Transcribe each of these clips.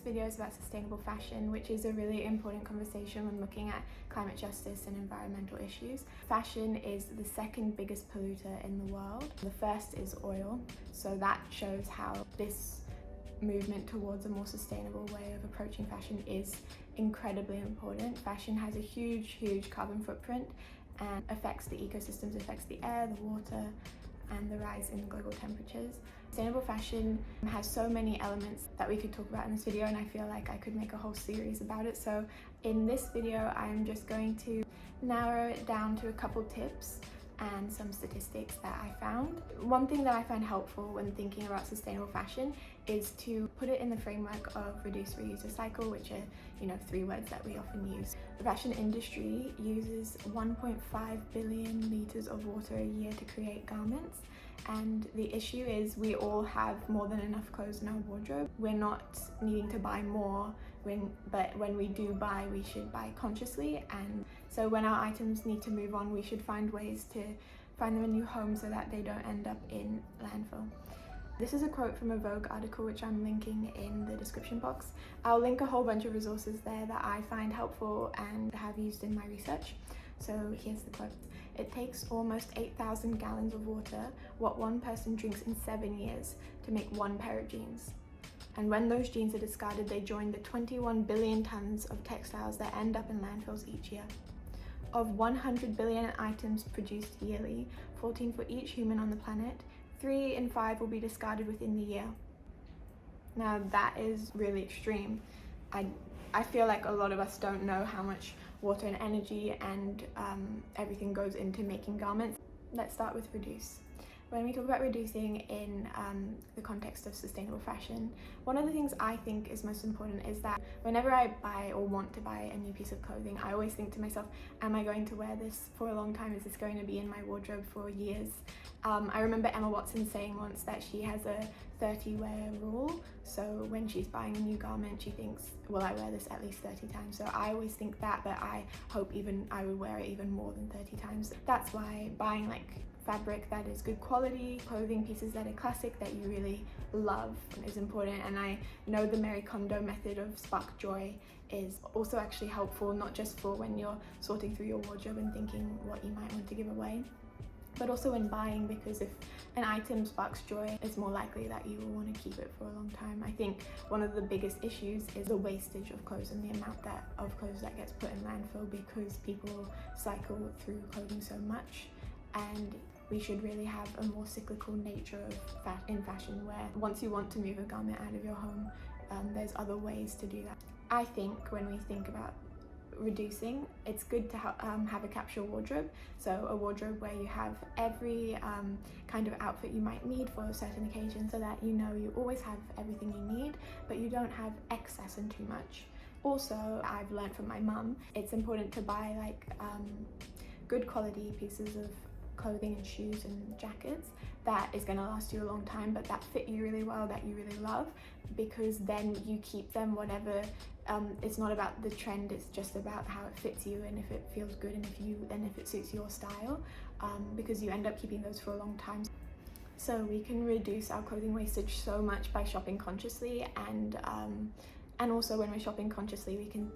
video is about sustainable fashion, which is a really important conversation when looking at climate justice and environmental issues. Fashion is the second biggest polluter in the world. The first is oil, so that shows how this movement towards a more sustainable way of approaching fashion is incredibly important. Fashion has a huge carbon footprint and affects the ecosystems, affects the air, the water, and the rise in global temperatures. Sustainable fashion has so many elements that we could talk about in this video, and I feel like I could make a whole series about it. So in this video, I'm just going to narrow it down to a couple tips and some statistics that I found. One thing that I find helpful when thinking about sustainable fashion is to put it in the framework of reduce, reuse, recycle, which are, 3 words that we often use. The fashion industry uses 1.5 billion liters of water a year to create garments, and the issue is we all have more than enough clothes in our wardrobe. We're not needing to buy more, but when we do buy, we should buy consciously, and so when our items need to move on, we should find ways to find them a new home so that they don't end up in landfill. This is a quote from a Vogue article, which I'm linking in the description box. I'll link a whole bunch of resources there that I find helpful and have used in my research. So here's the quote. It takes almost 8,000 gallons of water, what one person drinks in 7 years, to make one pair of jeans. And when those jeans are discarded, they join the 21 billion tons of textiles that end up in landfills each year. Of 100 billion items produced yearly, 14 for each human on the planet, 3 in 5 will be discarded within the year. Now that is really extreme. I feel like a lot of us don't know how much water and energy and everything goes into making garments. Let's start with reduce. When we talk about reducing in the context of sustainable fashion, one of the things I think is most important is that whenever I buy or want to buy a new piece of clothing, I always think to myself, am I going to wear this for a long time? Is this going to be in my wardrobe for years? I remember Emma Watson saying once that she has a 30-wear rule, so when she's buying a new garment, she thinks, will I wear this at least 30 times? So I always think that, but I hope I would wear it even more than 30 times. That's why buying fabric that is good quality, clothing pieces that are classic, that you really love, is important. And I know the Marie Kondo method of spark joy is also actually helpful, not just for when you're sorting through your wardrobe and thinking what you might want to give away, but also in buying, because if an item sparks joy, it's more likely that you will want to keep it for a long time. I think one of the biggest issues is the wastage of clothes and the amount of clothes that gets put in landfill, because people cycle through clothing so much, and we should really have a more cyclical nature in fashion, where once you want to move a garment out of your home, there's other ways to do that. I think when we think about reducing, it's good to have a capsule wardrobe, so a wardrobe where you have every kind of outfit you might need for a certain occasion, so that you always have everything you need, but you don't have excess and too much. Also, I've learned from my mum, it's important to buy good quality pieces of clothing and shoes and jackets that is going to last you a long time, but that fit you really well, that you really love, because then you keep them whatever. It's not about the trend, it's just about how it fits you and if it feels good and if it suits your style, because you end up keeping those for a long time. So we can reduce our clothing wastage so much by shopping consciously, and also when we're shopping consciously, we can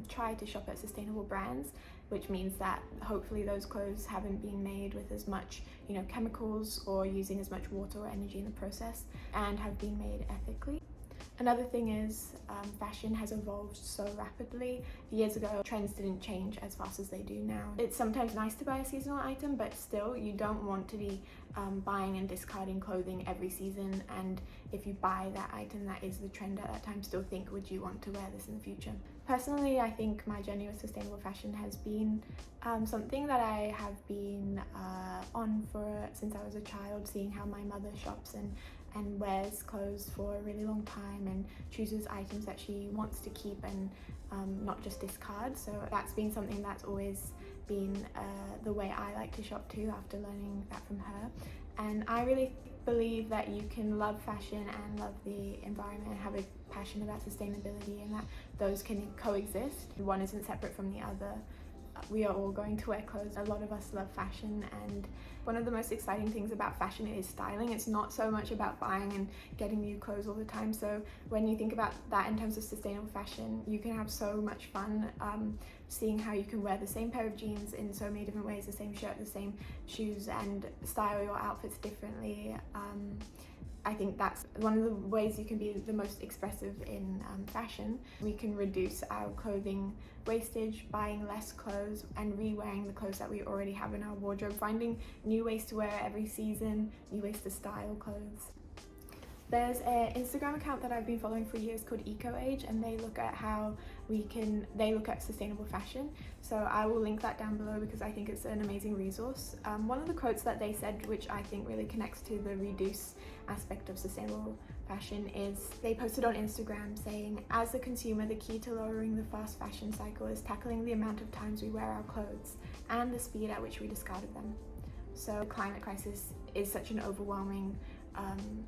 try to shop at sustainable brands, which means that hopefully those clothes haven't been made with as much chemicals or using as much water or energy in the process, and have been made ethically. Another thing is fashion has evolved so rapidly. Years ago, trends didn't change as fast as they do now. It's sometimes nice to buy a seasonal item, but still you don't want to be buying and discarding clothing every season, and if you buy that item that is the trend at that time, still think, would you want to wear this in the future? Personally, I think my journey with sustainable fashion has been something that I have been on since I was a child, seeing how my mother shops and wears clothes for a really long time and chooses items that she wants to keep and not just discard. So that's been something that's always been the way I like to shop too, after learning that from her. And I really believe that you can love fashion and love the environment and have a passion about sustainability, and that those can coexist. One isn't separate from the other. we are all going to wear clothes. A lot of us love fashion, and one of the most exciting things about fashion is styling. It's not so much about buying and getting new clothes all the time. So when you think about that in terms of sustainable fashion, you can have so much fun seeing how you can wear the same pair of jeans in so many different ways, the same shirt, the same shoes, and style your outfits differently. I think that's one of the ways you can be the most expressive in fashion. We can reduce our clothing wastage, buying less clothes and re-wearing the clothes that we already have in our wardrobe, finding new ways to wear every season, new ways to style clothes. There's an Instagram account that I've been following for years called EcoAge, and they look at how they look at sustainable fashion. So I will link that down below because I think it's an amazing resource. One of the quotes that they said, which I think really connects to the reduce aspect of sustainable fashion, is they posted on Instagram saying, "As a consumer, the key to lowering the fast fashion cycle is tackling the amount of times we wear our clothes and the speed at which we discarded them." So the climate crisis is such an overwhelming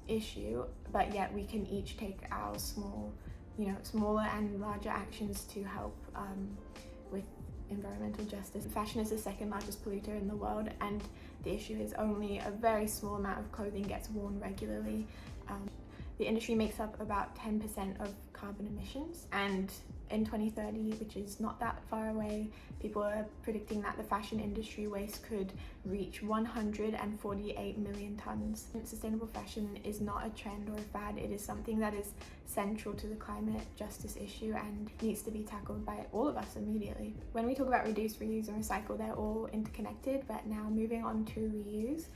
issue, but yet we can each take our smaller and larger actions to help with environmental justice. Fashion is the second largest polluter in the world, and the issue is only a very small amount of clothing gets worn regularly. The industry makes up about 10% of carbon emissions, and in 2030, which is not that far away, people are predicting that the fashion industry waste could reach 148 million tons. Sustainable fashion is not a trend or a fad, it is something that is central to the climate justice issue and needs to be tackled by all of us immediately. When we talk about reduce, reuse and recycle, they're all interconnected, but now moving on to reuse.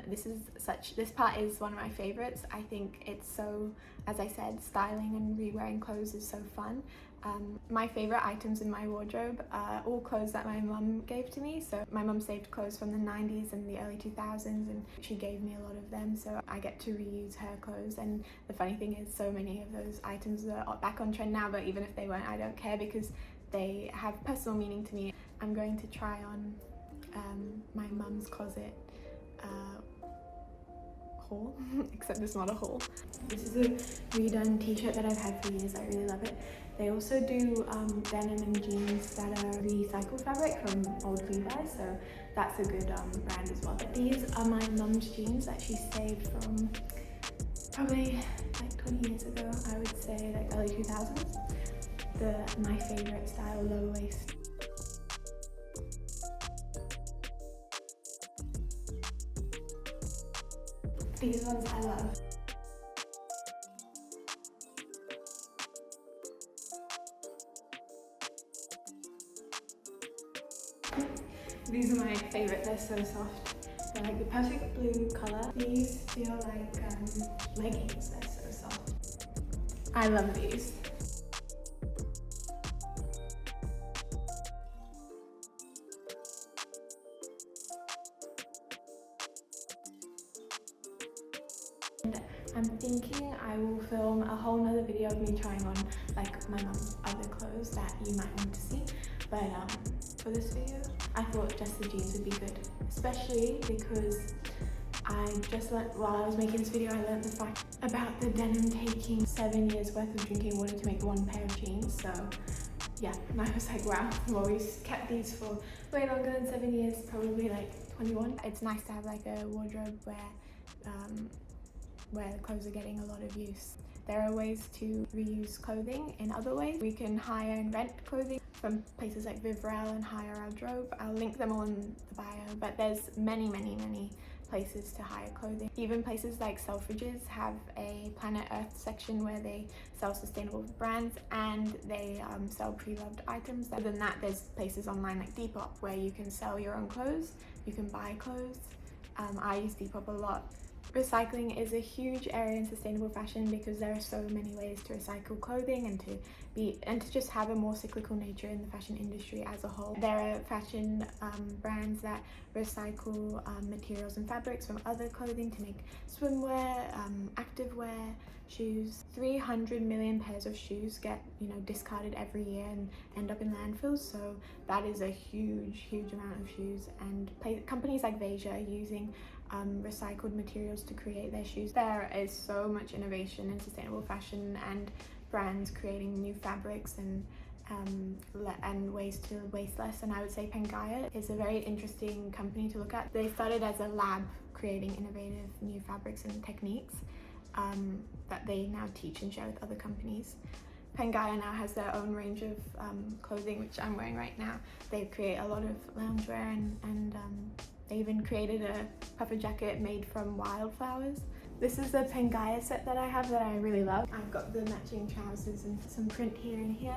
This part is one of my favorites. I think it's so, as I said, styling and re-wearing clothes is so fun. My favorite items in my wardrobe are all clothes that my mum gave to me. So my mum saved clothes from the 90s and the early 2000s, and she gave me a lot of them, so I get to reuse her clothes. And the funny thing is, so many of those items are back on trend now, but even if they weren't, I don't care because they have personal meaning to me. I'm going to try on my mum's closet haul, except it's not a haul. This is a redone t-shirt that I've had for years. I really love it. They also do denim and jeans that are recycled fabric from old Levi's, so that's a good brand as well. But these are my mum's jeans that she saved from probably like 20 years ago, I would say like early 2000s. My favorite style, low waist. These ones I love. These are my favorite, they're so soft. They're like the perfect blue colour. These feel like leggings, they're so soft. I love these. I'm thinking I will film a whole nother video of me trying on like my mum's other clothes that you might want to see, but for this video I thought just the jeans would be good, especially because I just learned while I was making this video, I learned the fact about the denim taking 7 years worth of drinking water to make one pair of jeans. So yeah, I was like, wow, well, we've kept these for way longer than 7 years, probably like 21. It's nice to have like a wardrobe where the clothes are getting a lot of use. There are ways to reuse clothing in other ways. We can hire and rent clothing from places like Vivrel and Hire Our Drove. I'll link them all in the bio, but there's many places to hire clothing. Even places like Selfridges have a Planet Earth section where they sell sustainable brands and they sell pre-loved items. Other than that, there's places online like Depop where you can sell your own clothes, you can buy clothes. I use Depop a lot. Recycling is a huge area in sustainable fashion because there are so many ways to recycle clothing and to just have a more cyclical nature in the fashion industry as a whole. There are fashion brands that recycle materials and fabrics from other clothing to make swimwear, activewear, shoes. 300 million pairs of shoes get discarded every year and end up in landfills, so that is a huge amount of shoes. And companies like Veja are using recycled materials to create their shoes. There is so much innovation in sustainable fashion and brands creating new fabrics and and ways to waste less. And I would say Pangaia is a very interesting company to look at. They started as a lab creating innovative new fabrics and techniques that they now teach and share with other companies. Pangaia now has their own range of clothing, which I'm wearing right now. They create a lot of loungewear and they even created a puffer jacket made from wildflowers. This is the Pangaia set that I have that I really love. I've got the matching trousers and some print here and here,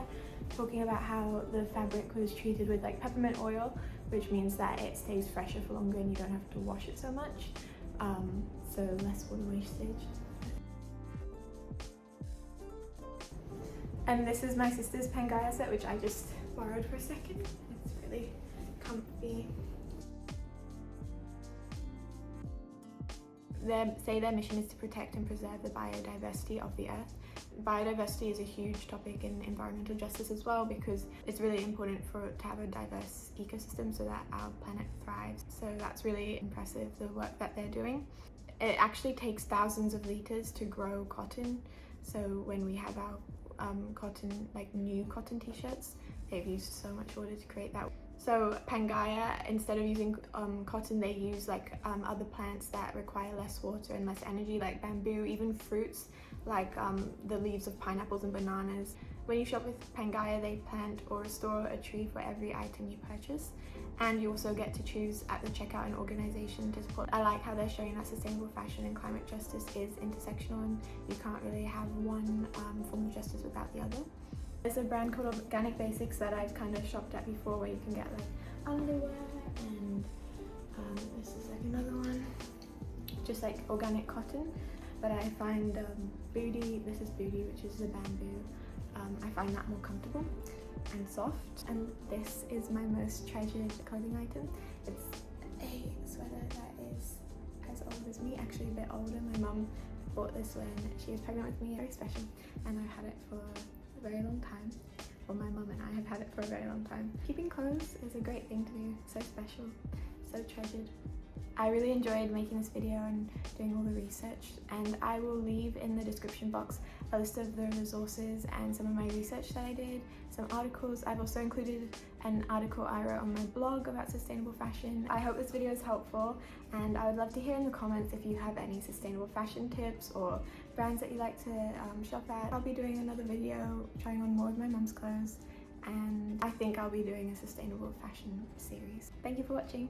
talking about how the fabric was treated with like peppermint oil, which means that it stays fresher for longer and you don't have to wash it so much, so less water wastage. And this is my sister's Pangaia set, which I just borrowed for a second. It's really comfy. Their mission is to protect and preserve the biodiversity of the earth. Biodiversity is a huge topic in environmental justice as well, because it's really important to have a diverse ecosystem so that our planet thrives. So that's really impressive, the work that they're doing. It actually takes thousands of liters to grow cotton. So when we have our cotton, like new cotton t-shirts, they've used so much water to create that. So Pangaia, instead of using cotton, they use like other plants that require less water and less energy, like bamboo, even fruits like the leaves of pineapples and bananas. When you shop with Pangaia, they plant or restore a tree for every item you purchase, and you also get to choose at the checkout an organization to support. I like how they're showing that sustainable fashion and climate justice is intersectional, and you can't really have one form of justice without the other. There's a brand called Organic Basics that I've kind of shopped at before, where you can get like underwear, and this is like another one, just like organic cotton. But I find Booty, this is Booty, which is the bamboo. I find that more comfortable and soft. And this is my most treasured clothing item. It's a sweater that is as old as me, actually a bit older. My mum bought this when she was pregnant with me, very special, and I've had it for a very long time. Well, my mum and I have had it for a very long time. Keeping clothes is a great thing to do, so special, so treasured. I really enjoyed making this video and doing all the research, and I will leave in the description box a list of the resources and some of my research that I did, some articles. I've also included an article I wrote on my blog about sustainable fashion. I hope this video is helpful, and I would love to hear in the comments if you have any sustainable fashion tips or brands that you like to shop at. I'll be doing another video trying on more of my mum's clothes, and I think I'll be doing a sustainable fashion series. Thank you for watching.